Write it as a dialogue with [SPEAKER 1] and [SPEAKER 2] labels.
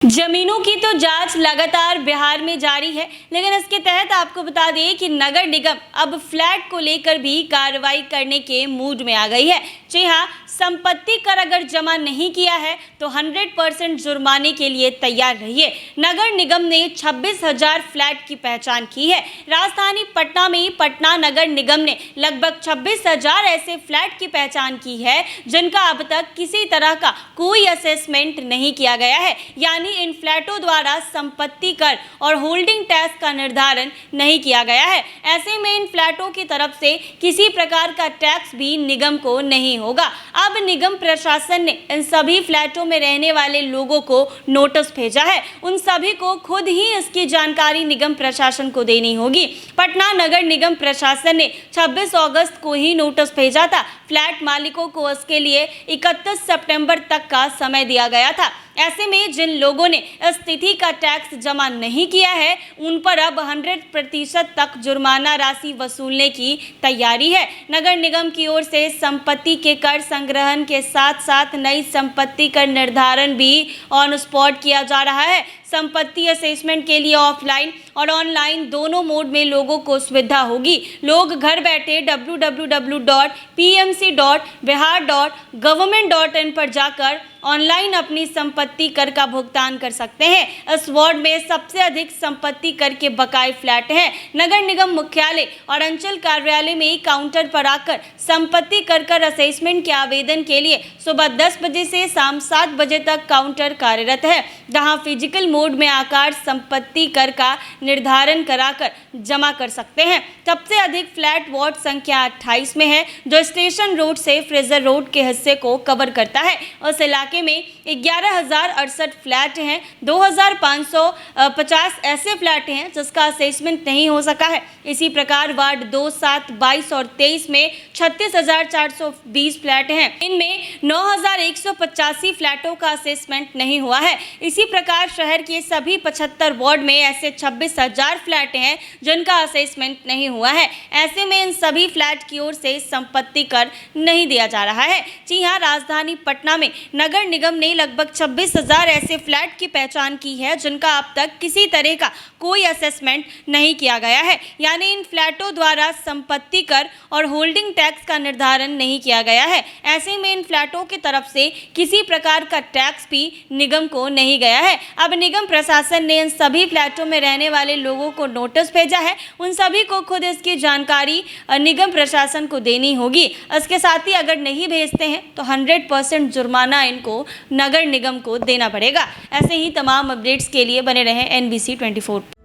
[SPEAKER 1] जमीनों की तो जांच लगातार बिहार में जारी है, लेकिन इसके तहत आपको बता दें कि नगर निगम अब फ्लैट को लेकर भी कार्रवाई करने के मूड में आ गई है। जी हां, संपत्ति कर अगर जमा नहीं किया है तो 100% जुर्माने के लिए तैयार रहिए। नगर निगम ने 26,000 फ्लैट की पहचान की है। राजधानी पटना में पटना नगर निगम ने लगभग 26,000 ऐसे फ्लैट की पहचान की है जिनका अब तक किसी तरह का कोई असेसमेंट नहीं किया गया है, यानी इन फ्लैटों द्वारा संपत्ति कर और होल्डिंग टैक्स का निर्धारण नहीं किया गया है। ऐसे में इन फ्लैटों की तरफ से किसी प्रकार का टैक्स भी निगम को नहीं होगा। अब निगम प्रशासन ने इन सभी फ्लैटों में रहने वाले लोगों को नोटिस भेजा है। उन सभी को खुद ही इसकी जानकारी निगम प्रशासन को देनी होगी। पटना नगर निगम प्रशासन ने 26 अगस्त को ही नोटिस भेजा था। फ्लैट मालिकों को इसके लिए 31 सितंबर तक का समय दिया गया था। ऐसे में जिन लोगों ने इस तिथि का टैक्स जमा नहीं किया है उन पर अब 100% तक जुर्माना राशि वसूलने की तैयारी है। नगर निगम की ओर से संपत्ति के कर संग्रहण के साथ साथ नई संपत्ति कर निर्धारण भी ऑन स्पॉट किया जा रहा है। संपत्ति असेसमेंट के लिए ऑफलाइन और ऑनलाइन दोनों मोड में लोगों को सुविधा होगी। लोग घर बैठे www.pmc.bihar.government.in पर जाकर ऑनलाइन अपनी संपत्ति कर का भुगतान कर सकते हैं। इस वार्ड में सबसे अधिक संपत्ति कर के बकाये फ्लैट हैं। नगर निगम मुख्यालय और अंचल कार्यालय में काउंटर पर आकर संपत्ति कर असेसमेंट के आवेदन के लिए सुबह 10 बजे से शाम 7 बजे तक काउंटर कार्यरत है, जहां फिजिकल मोड में आकार संपत्ति कर का निर्धारण कराकर जमा कर सकते हैं। सबसे अधिक फ्लैट वार्ड संख्या 28 में है, जो स्टेशन रोड से फ्रेजर रोड के हिस्से को कवर करता है। उस इलाके में 11,068 फ्लैट हैं। 2,550 ऐसे फ्लैट हैं जिसका असेसमेंट नहीं हो सका है। इसी प्रकार वार्ड 2, 7, 22 और 23 में 36,420 फ्लैट हैं। इनमें 9,185 फ्लैटों का असेसमेंट नहीं हुआ है। इसी प्रकार शहर के सभी 75 वार्ड में ऐसे 26,000 फ्लैट हैं जिनका असेसमेंट नहीं हुआ है। ऐसे में इन सभी फ्लैट की ओर से संपत्ति कर नहीं दिया जा रहा है। जी हां, राजधानी पटना में नगर निगम ने लगभग 26,000 ऐसे फ्लैट की पहचान की है जिनका अब तक किसी तरह का कोई असेसमेंट नहीं किया गया है, यानी इन फ्लैटों द्वारा संपत्ति कर और होल्डिंग टैक्स का निर्धारण नहीं किया गया है। ऐसे में इन फ्लैटों की तरफ से किसी प्रकार का टैक्स भी निगम को नहीं गया है। अब निगम प्रशासन ने इन सभी फ्लैटों में रहने वाले लोगों को नोटिस भेजा है। उन सभी को खुद इसकी जानकारी निगम प्रशासन को देनी होगी। इसके साथ ही अगर नहीं भेजते हैं तो 100% जुर्माना इनको नगर निगम को देना पड़ेगा। ऐसे ही तमाम अपडेट्स के लिए बने रहें NBC 24।